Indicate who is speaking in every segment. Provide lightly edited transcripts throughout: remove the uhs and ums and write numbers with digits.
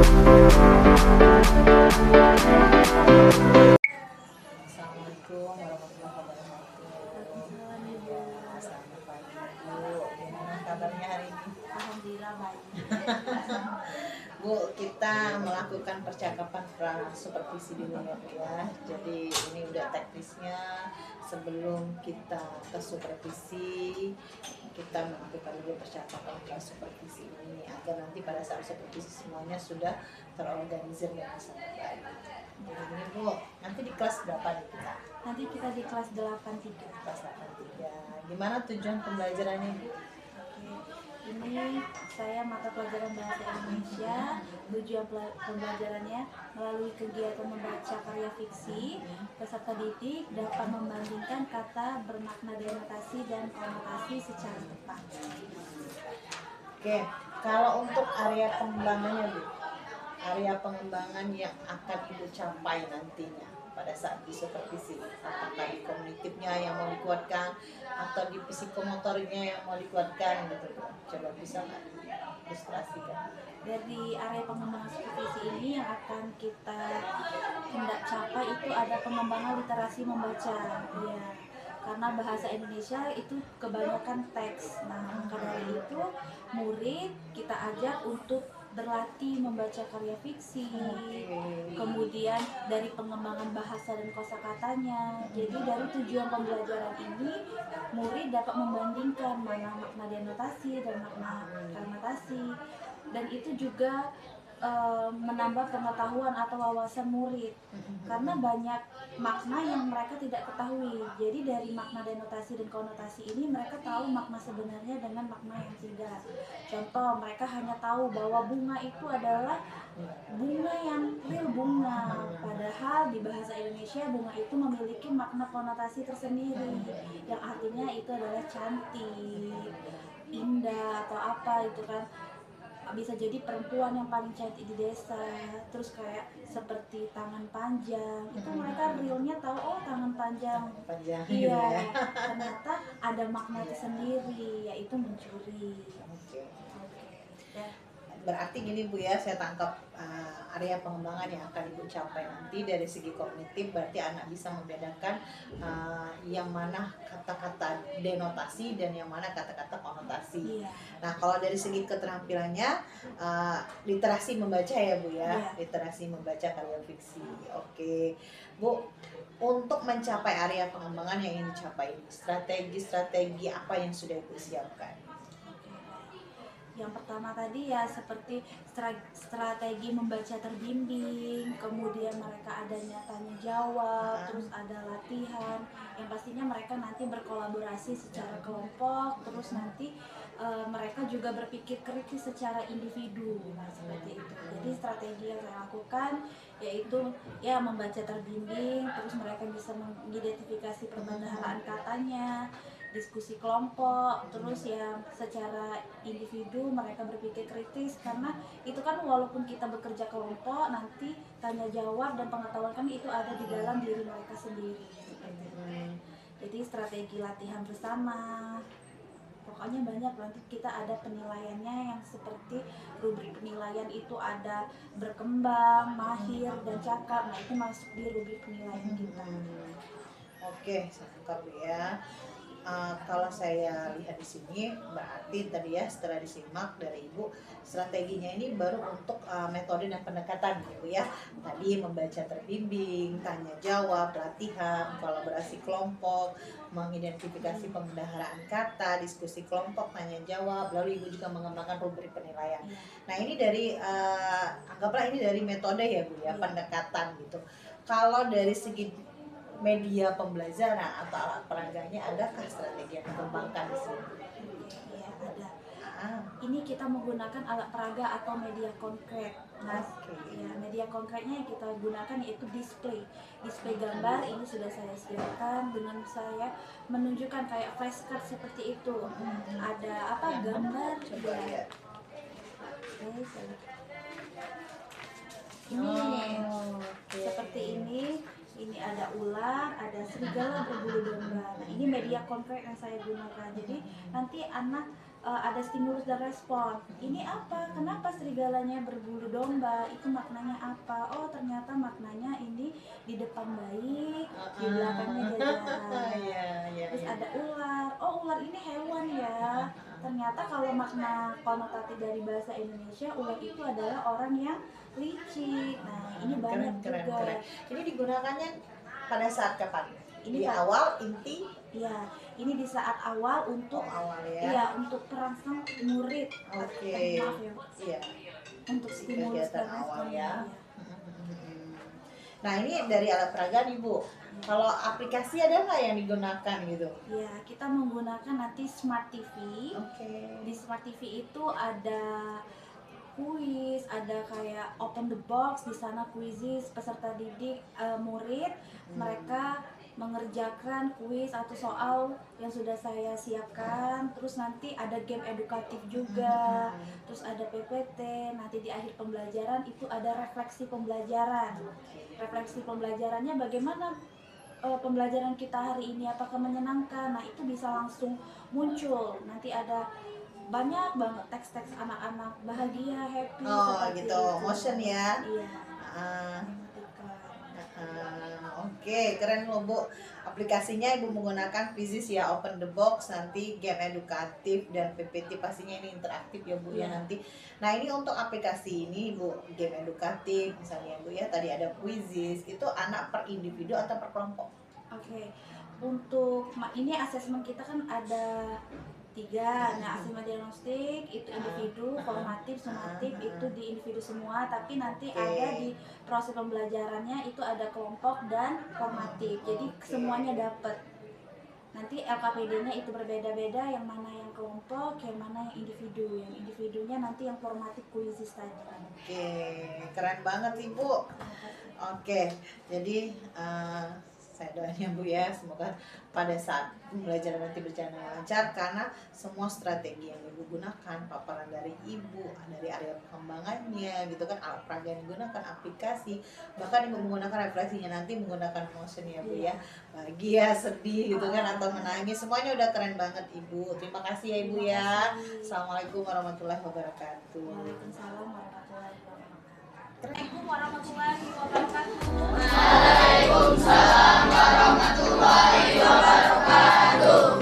Speaker 1: Assalamualaikum warahmatullahi wabarakatuh. Selamat pagi Bu, gimana kabarnya hari ini?
Speaker 2: Alhamdulillah baik.
Speaker 1: Bu, kita melakukan percakapan supervisi dulu ya Bu ya. Jadi ini udah teknisnya, sebelum kita ke supervisi kita melakukan dulu percakapan supervisi ini agar nanti pada saat supervisi semuanya sudah terorganisir dengan sangat baik. Jadi ini Bu, nanti di kelas berapa nih kita?
Speaker 2: Nanti kita di kelas 83.
Speaker 1: Kelas 83. Gimana tujuan pembelajarannya Bu?
Speaker 2: Ini saya mata pelajaran bahasa Indonesia. Tujuan pembelajarannya melalui kegiatan membaca karya fiksi, peserta didik dapat membandingkan kata bermakna denotasi dan konotasi secara tepat.
Speaker 1: Oke, kalau untuk area pengembangannya Bu, area pengembangan yang akan Ibu capai nantinya pada saat di supervisi, apakah di kognitifnya yang mau dikuatkan atau di psikomotornya yang mau dikuatkan gitu Bu. Coba bisa nggak ilustrasikan?
Speaker 2: Dari area pengembangan supervisi ini yang akan kita hendak capai itu ada pengembangan literasi membaca, ya. Karena bahasa Indonesia itu kebanyakan teks. Nah, maka dari itu murid kita ajak untuk berlatih membaca karya fiksi. Kemudian dari pengembangan bahasa dan kosakatanya. Jadi dari tujuan pembelajaran ini murid dapat membandingkan mana makna denotasi dan makna konotasi. Dan itu juga menambah pengetahuan atau wawasan murid, karena banyak makna yang mereka tidak ketahui. Jadi dari makna denotasi dan konotasi ini mereka tahu makna sebenarnya dengan makna yang tidak. Contoh, mereka hanya tahu bahwa bunga itu adalah bunga yang real bunga, padahal di bahasa Indonesia bunga itu memiliki makna konotasi tersendiri yang artinya itu adalah cantik, indah atau apa itu kan. Bisa jadi perempuan yang paling cantik di desa, terus kayak seperti tangan panjang, itu mereka realnya tahu, oh tangan panjang,
Speaker 1: Panjang
Speaker 2: iya,
Speaker 1: gitu ya.
Speaker 2: ternyata ada makna tersendiri, yaitu mencuri.
Speaker 1: Oke.
Speaker 2: Ya.
Speaker 1: Berarti gini Bu ya, saya tangkap area pengembangan yang akan Ibu capai nanti dari segi kognitif, berarti anak bisa membedakan yang mana kata-kata denotasi dan yang mana kata-kata konotasi.
Speaker 2: Iya.
Speaker 1: Nah, kalau dari segi keterampilannya literasi membaca ya Bu ya,
Speaker 2: Iya.
Speaker 1: literasi membaca karya fiksi. Oke Bu, untuk mencapai area pengembangan yang ingin dicapai, strategi-strategi apa yang sudah Ibu siapkan?
Speaker 2: Yang pertama tadi ya seperti strategi membaca terbimbing, kemudian mereka adanya tanya jawab, terus ada latihan, yang pastinya mereka nanti berkolaborasi secara kelompok, terus nanti mereka juga berpikir kritis secara individu, nah seperti itu. Jadi strategi yang saya lakukan yaitu ya membaca terbimbing, terus mereka bisa mengidentifikasi perbendaharaan katanya, diskusi kelompok, terus ya secara individu mereka berpikir kritis, karena itu kan walaupun kita bekerja kelompok nanti tanya jawab dan pengetahuan kan itu ada di dalam diri mereka sendiri. Jadi strategi latihan bersama, pokoknya banyak. Nanti kita ada penilaiannya yang seperti rubrik penilaian itu ada berkembang, mahir, dan cakap. Nah itu masuk di rubrik penilaian kita.
Speaker 1: Oke, saya ya. Kalau saya lihat di sini berarti tadi ya setelah disimak dari Ibu, strateginya ini baru untuk metode dan pendekatan gitu ya. Tadi membaca terbimbing, tanya jawab, latihan, kolaborasi kelompok, mengidentifikasi pembendaharaan kata, diskusi kelompok, tanya jawab, lalu Ibu juga mengembangkan rubrik penilaian. Nah ini dari anggaplah ini dari metode ya Bu ya, pendekatan gitu. Kalau dari segi media pembelajaran atau alat peraganya, adakah strategi yang dikembangkan di sini?
Speaker 2: Iya, ada. Ini kita menggunakan alat peraga atau media konkret. Nah, ya, media konkretnya yang kita gunakan yaitu display gambar. Ini sudah saya siapkan dengan saya menunjukkan kayak flashcard seperti itu. Ada apa gambar?
Speaker 1: Coba lihat.
Speaker 2: Ini seperti ini. Ini ada ular, ada serigala berbulu domba. Nah ini media konkret yang saya gunakan. Jadi nanti anak ada stimulus dan respon. Ini apa? Kenapa serigalanya berbulu domba? Itu maknanya apa? Oh, ternyata maknanya ini di depan baik, di belakangnya jajan. Terus ada ular. Oh, ular ini hewan ya. Ternyata kalau makna konotatif dari bahasa Indonesia, ular itu adalah orang yang licik. Nah, ini banyak
Speaker 1: keren.
Speaker 2: juga.
Speaker 1: Ini digunakannya pada saat kapan?
Speaker 2: Ini
Speaker 1: Di awal, inti?
Speaker 2: Ya, ini di saat awal untuk
Speaker 1: awal ya.
Speaker 2: Iya, untuk perangsang murid.
Speaker 1: Oke.
Speaker 2: Maaf ya.
Speaker 1: Iya.
Speaker 2: Untuk stimulus
Speaker 1: Kegiatan
Speaker 2: dan
Speaker 1: awal
Speaker 2: respon
Speaker 1: ya.
Speaker 2: ya.
Speaker 1: Nah, ini dari alat peraga nih, Bu. Kalau aplikasi ada nggak yang digunakan gitu?
Speaker 2: Ya, kita menggunakan nanti Smart TV.
Speaker 1: Oke.
Speaker 2: Di Smart TV itu ada kuis, ada kayak open the box, di sana kuisis peserta didik, murid mereka mengerjakan kuis atau soal yang sudah saya siapkan. Terus nanti ada game edukatif juga, terus ada PPT. Nanti di akhir pembelajaran itu ada refleksi pembelajaran. Refleksi pembelajarannya bagaimana pembelajaran kita hari ini, apakah menyenangkan. Nah, itu bisa langsung muncul. Nanti ada banyak banget teks-teks anak-anak bahagia, happy,
Speaker 1: gitu,
Speaker 2: itu.
Speaker 1: motion ya.
Speaker 2: Iya.
Speaker 1: Oke, keren loh, Bu. Aplikasinya Ibu menggunakan Quizzes ya, open the box, nanti game edukatif dan PPT, pastinya ini interaktif ya, Bu ya nanti. Nah, ini untuk aplikasi ini, Bu, game edukatif misalnya, Bu ya, tadi ada Quizzes, itu anak per individu atau per kelompok?
Speaker 2: Oke. Untuk ini asesmen kita kan ada 3. Nah, asesmen diagnostik itu individu, formatif, sumatif itu di individu semua, tapi nanti ada di proses pembelajarannya itu ada kelompok dan formatif. Jadi semuanya dapat. Nanti LKPD-nya itu berbeda-beda, yang mana yang kelompok, yang mana yang individu. Yang individunya nanti yang formatif kuisis tadi.
Speaker 1: Oke, keren banget Ibu. Oke, jadi saya doanya Bu ya, semoga pada saat pembelajaran nanti berjalan lancar, karena semua strategi yang Ibu gunakan, paparan dari Ibu, dari area pengembangannya gitu kan, alat peraga yang digunakan, aplikasi, bahkan Ibu menggunakan refleksinya nanti menggunakan motion ya Bu ya, bahagia, sedih gitu kan, atau menangis, semuanya udah keren banget Ibu. Terima kasih ya Ibu ya. Assalamualaikum warahmatullahi wabarakatuh.
Speaker 2: Waalaikumsalam warahmatullahi wabarakatuh.
Speaker 3: Assalamualaikum warahmatullahi wabarakatuh.
Speaker 4: Waalaikumsalam warahmatullahi wabarakatuh.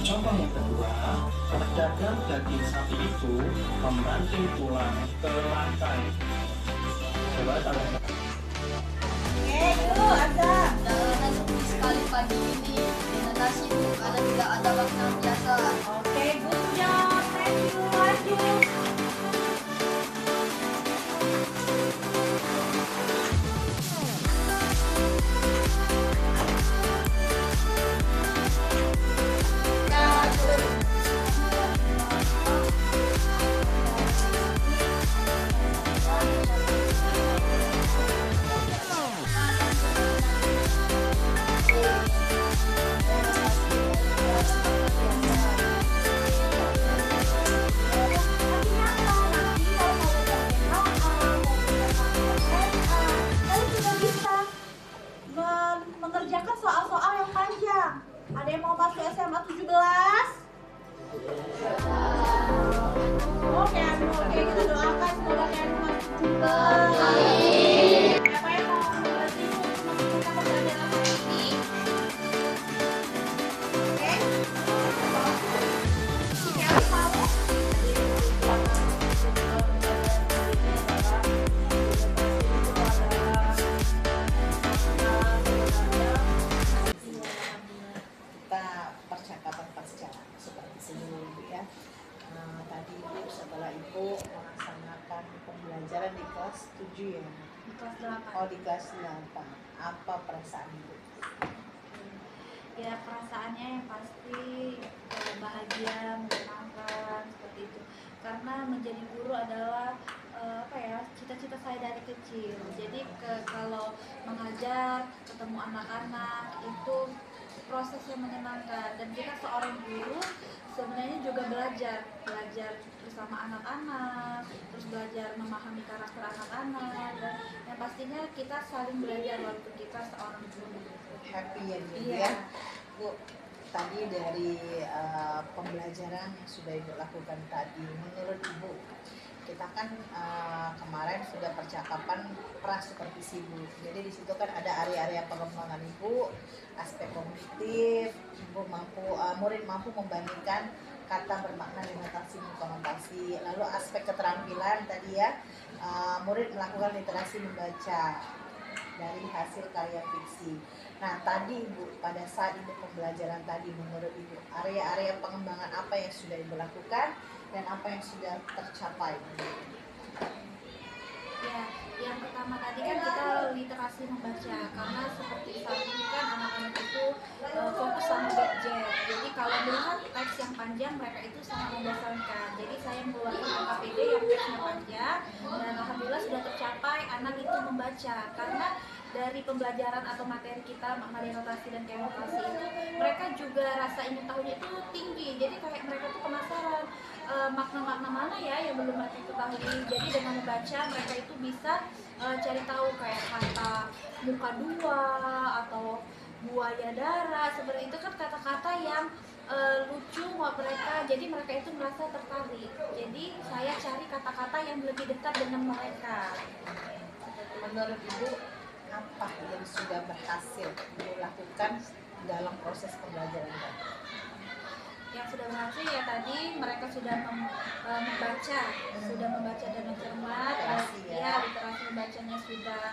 Speaker 5: Contoh yang kedua, pedagang daging sapi itu membanting tulang ke lantai. Coba kalau
Speaker 3: Jalanan sepi sekali pagi ini. Dengan nasi Bu, karena tidak ada makanan biasa.
Speaker 2: Oke, good job. Thank you. Lanjut. Mengerjakan soal-soal yang panjang. Ada yang mau masuk SMA 17? Oke, kita doakan semoga Keanu masuk juga. Siapa yang mau berarti kita pembelajaran ini? Oke. Si Keanu mau?
Speaker 1: kelas 7 ya?
Speaker 2: di kelas 8.
Speaker 1: Oh, di kelas 8. Apa perasaan Ibu?
Speaker 2: Ya perasaannya yang pasti bahagia, menyenangkan seperti itu. Karena menjadi guru adalah cita-cita saya dari kecil. Jadi kalau mengajar, ketemu anak-anak itu proses yang menyenangkan, dan kita seorang guru sebenarnya juga belajar bersama anak-anak, terus belajar memahami karakter anak-anak, dan yang pastinya kita saling belajar waktu kita seorang guru.
Speaker 1: Happy ya Bu
Speaker 2: Iya.
Speaker 1: ya? Bu, tadi dari pembelajaran yang sudah Ibu lakukan tadi, menurut Ibu, kita kan kemarin sudah percakapan pra-supervisi Bu. Jadi di situ kan ada area-area pengembangan Ibu, aspek kognitif, murid mampu membandingkan kata bermakna denotasi konotasi, lalu aspek keterampilan tadi ya, murid melakukan literasi membaca dari hasil karya fiksi. Nah tadi Ibu, pada saat Ibu pembelajaran tadi, menurut Ibu area-area pengembangan apa yang sudah Ibu lakukan dan apa yang sudah tercapai?
Speaker 2: Ya, yang pertama tadi kan kita literasi membaca, karena seperti saat ini kan anak-anak itu fokus sama gadget. Jadi kalau melihat teks yang panjang, mereka itu sangat membosankan. Jadi saya mengeluarkan KPD yang teksnya panjang, dan alhamdulillah sudah tercapai anak itu membaca. Karena dari pembelajaran atau materi kita, makna denotasi dan kenotasi itu, mereka juga rasa ingin tahunya itu tinggi. Jadi kayak mereka tuh penasaran makna-makna mana ya yang belum mereka ketahui. Jadi dengan membaca mereka itu bisa cari tahu kayak kata muka dua atau buaya darat, seperti itu kan kata-kata yang lucu buat mereka. Jadi mereka itu merasa tertarik. Jadi saya cari kata-kata yang lebih dekat dengan mereka.
Speaker 1: Menurut Ibu, apa yang sudah berhasil Ibu lakukan dalam proses pembelajaran tadi?
Speaker 2: Yang sudah berhasil ya tadi mereka sudah membaca dengan cermat,
Speaker 1: Literasi ya.
Speaker 2: ya literasi membacanya sudah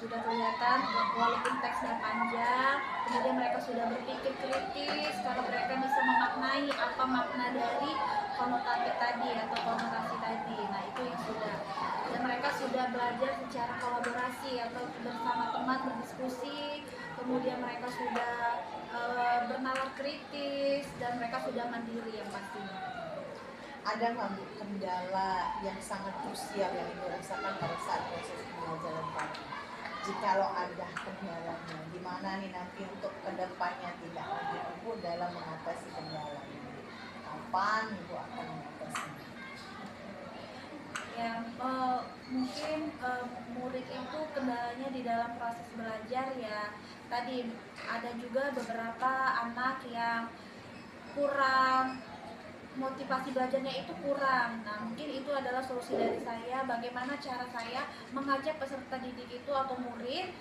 Speaker 2: kelihatan walaupun teksnya panjang. Kemudian mereka sudah berpikir kritis kalau mereka bisa memaknai apa makna dari konotatif tadi atau konotasi tadi. Nah itu yang sudah, dan mereka sudah belajar secara kolaborasi atau bersama teman berdiskusi. Kemudian mereka sudah bernalar kritis, dan mereka sudah mandiri yang pastinya.
Speaker 1: Ada nggak Bu kendala yang sangat krusial yang Ibu rasakan pada saat proses pembelajaran tadi? Jikalau ada kendalanya, gimana nih nanti untuk kedepannya tidak lanjut Ibu dalam mengatasi kendala ini? Kapan Ibu akan mengatasinya?
Speaker 2: Ya, mungkin murid itu kendalanya di dalam proses belajar ya. Tadi ada juga beberapa anak yang kurang motivasi belajarnya itu kurang. Nah mungkin itu adalah solusi dari saya, bagaimana cara saya mengajak peserta didik itu atau murid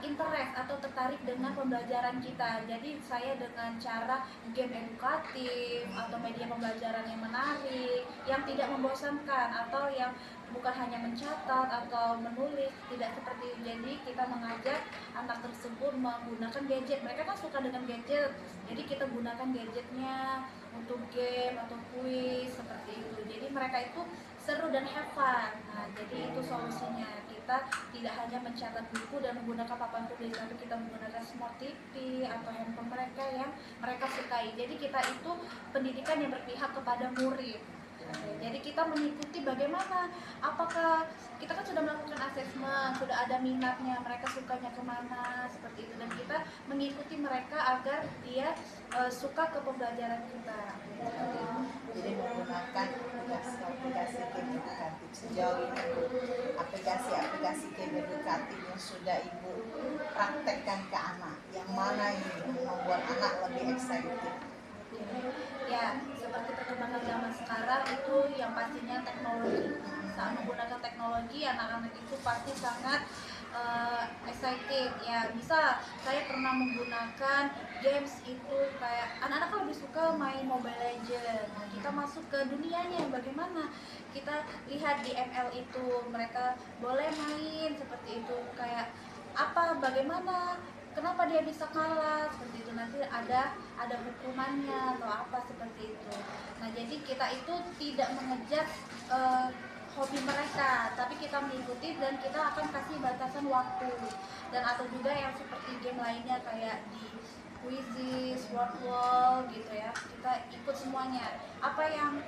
Speaker 2: interest atau tertarik dengan pembelajaran kita. Jadi saya dengan cara game edukatif atau media pembelajaran yang menarik, yang tidak membosankan, atau yang bukan hanya mencatat atau menulis, tidak seperti itu. Jadi kita mengajak anak tersebut menggunakan gadget. Mereka kan suka dengan gadget, jadi kita gunakan gadgetnya untuk game atau kuis seperti itu. Jadi mereka itu seru dan have fun. Nah, jadi itu solusinya. Kita tidak hanya mencatat buku dan menggunakan papan tulis, tapi kita menggunakan smart TV atau handphone mereka yang mereka sukai. Jadi kita itu pendidikan yang berpihak kepada murid. Jadi kita mengikuti bagaimana, apakah kita kan sudah melakukan asesmen, sudah ada minatnya, mereka sukanya kemana, seperti itu, dan kita mengikuti mereka agar dia suka ke pembelajaran kita.
Speaker 1: Jadi menggunakan aplikasi game edukatif. Sejauh ini aplikasi game edukatif yang sudah Ibu praktekkan ke anak, yang mana ini yang membuat anak lebih excited?
Speaker 2: Ya, seperti perkembangan zaman sekarang itu yang pastinya teknologi. Saat menggunakan teknologi, anak-anak itu pasti sangat excited. Ya, bisa saya pernah menggunakan games itu kayak anak-anak kan lebih suka main Mobile Legends. Nah, kita masuk ke dunianya, bagaimana kita lihat di ML itu mereka boleh main seperti itu, kayak apa, bagaimana, kenapa dia bisa kalah seperti itu, nanti ada hukumannya atau apa seperti itu. Nah jadi kita itu tidak mengejar hobi mereka, tapi kita mengikuti dan kita akan kasih batasan waktu. Dan atau juga yang seperti game lainnya kayak di Quizzes, Word Wall gitu ya, kita ikut semuanya. Apa yang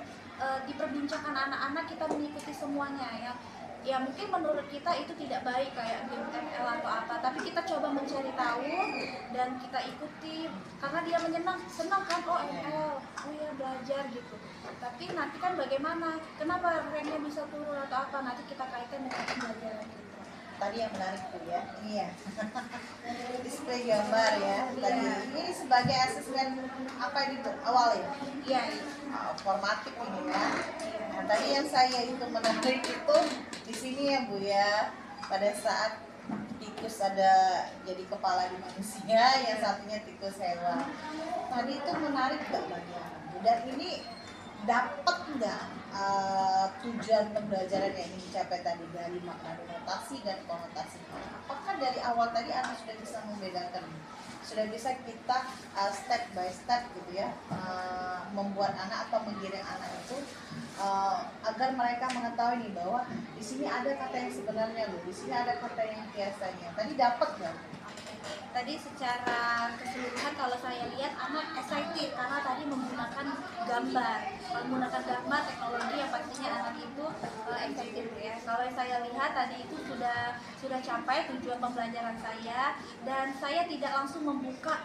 Speaker 2: diperbincangkan anak-anak kita mengikuti semuanya ya mungkin menurut kita itu tidak baik kayak game ML atau apa, tapi kita coba mencari tahu dan kita ikuti karena dia senang kan, oh ML, oh ya belajar gitu. Tapi nanti kan bagaimana, kenapa ranknya bisa turun atau apa, nanti kita kaitkan dengan pembelajaran gitu.
Speaker 1: Tadi yang menarik tuh ya, ini ya display gambar ya. Tadi ini sebagai asesmen apa ini tuh awal ya?
Speaker 2: Iya.
Speaker 1: Formatif ini ya. Nah, tadi yang saya itu menarik itu di sini ya Bu ya. Pada saat tikus ada jadi kepala di manusia, yang satunya tikus hewan. Tadi itu menarik gak bagi anak? Dan ini dapat nggak tujuan pembelajaran yang ingin dicapai tadi dari makna denotasi dan konotasi? Apakah dari awal tadi anak sudah bisa membedakan, sudah bisa kita step by step gitu ya, membuat anak atau menggiring anak itu agar mereka mengetahui nih bahwa di sini ada kata yang sebenarnya loh, di sini ada kata yang biasanya. Tadi dapat nggak?
Speaker 2: Tadi secara keseluruhan kalau saya lihat anak excited karena tadi menggunakan gambar, teknologi yang pastinya anak itu excited ya. Kalau saya lihat tadi itu sudah capai tujuan pembelajaran saya, dan saya tidak langsung membuka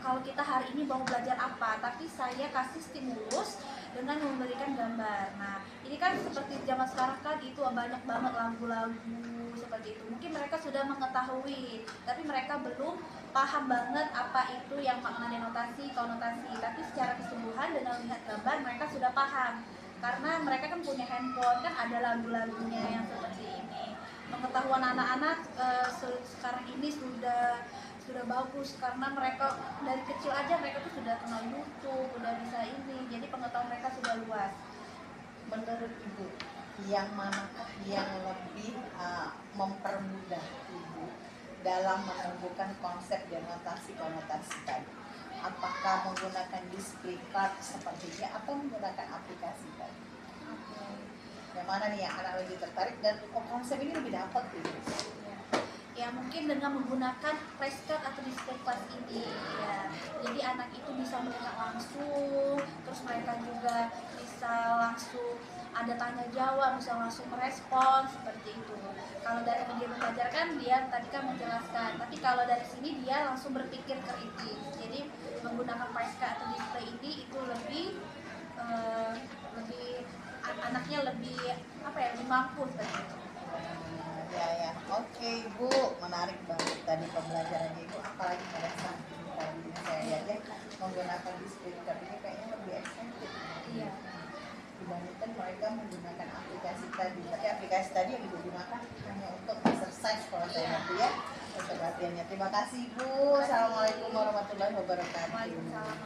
Speaker 2: kalau kita hari ini mau belajar apa, tapi saya kasih stimulus dengan memberikan gambar. Nah, ini kan seperti zaman sekarang kan itu banyak banget lagu-lagu seperti itu. Mungkin mereka sudah mengetahui, tapi mereka belum paham banget apa itu yang makna denotasi, konotasi. Tapi secara keseluruhan dengan melihat gambar mereka sudah paham. Karena mereka kan punya handphone, kan ada lagu-lagunya yang seperti ini. Pengetahuan anak-anak sekarang ini sudah bagus karena mereka dari kecil aja mereka tuh sudah kenal YouTube, udah bisa ini, jadi pengetahuan mereka sudah luas.
Speaker 1: Menurut Ibu, yang manakah yang lebih mempermudah Ibu dalam menumbuhkan konsep denotasi konotasi tadi? Apakah menggunakan display card seperti ini atau menggunakan aplikasi tadi? Yang mana nih yang anak lebih tertarik dan konsep ini lebih dapat Ibu?
Speaker 2: Ya mungkin dengan menggunakan flashcard atau display card ini ya, jadi anak itu bisa melihat langsung, terus mereka juga bisa langsung ada tanya jawab, bisa langsung merespon seperti itu. Kalau dari media belajar kan dia tadi kan menjelaskan, tapi kalau dari sini dia langsung berpikir kritis. Jadi menggunakan flashcard atau display ini itu lebih anaknya lebih lebih mampu seperti itu.
Speaker 1: Ya, oke Ibu, menarik banget tadi pembelajarannya Ibu, apalagi pada saat tadi saya lihat ya menggunakan display card ini kayaknya lebih excited.
Speaker 2: Iya.
Speaker 1: Dibandingkan mereka menggunakan aplikasi tadi, tapi aplikasi tadi yang digunakan hanya untuk exercise kalau saya lihat ya, untuk latihannya. Terima kasih Ibu. Assalamualaikum warahmatullahi wabarakatuh.
Speaker 2: Waalaikumsalam.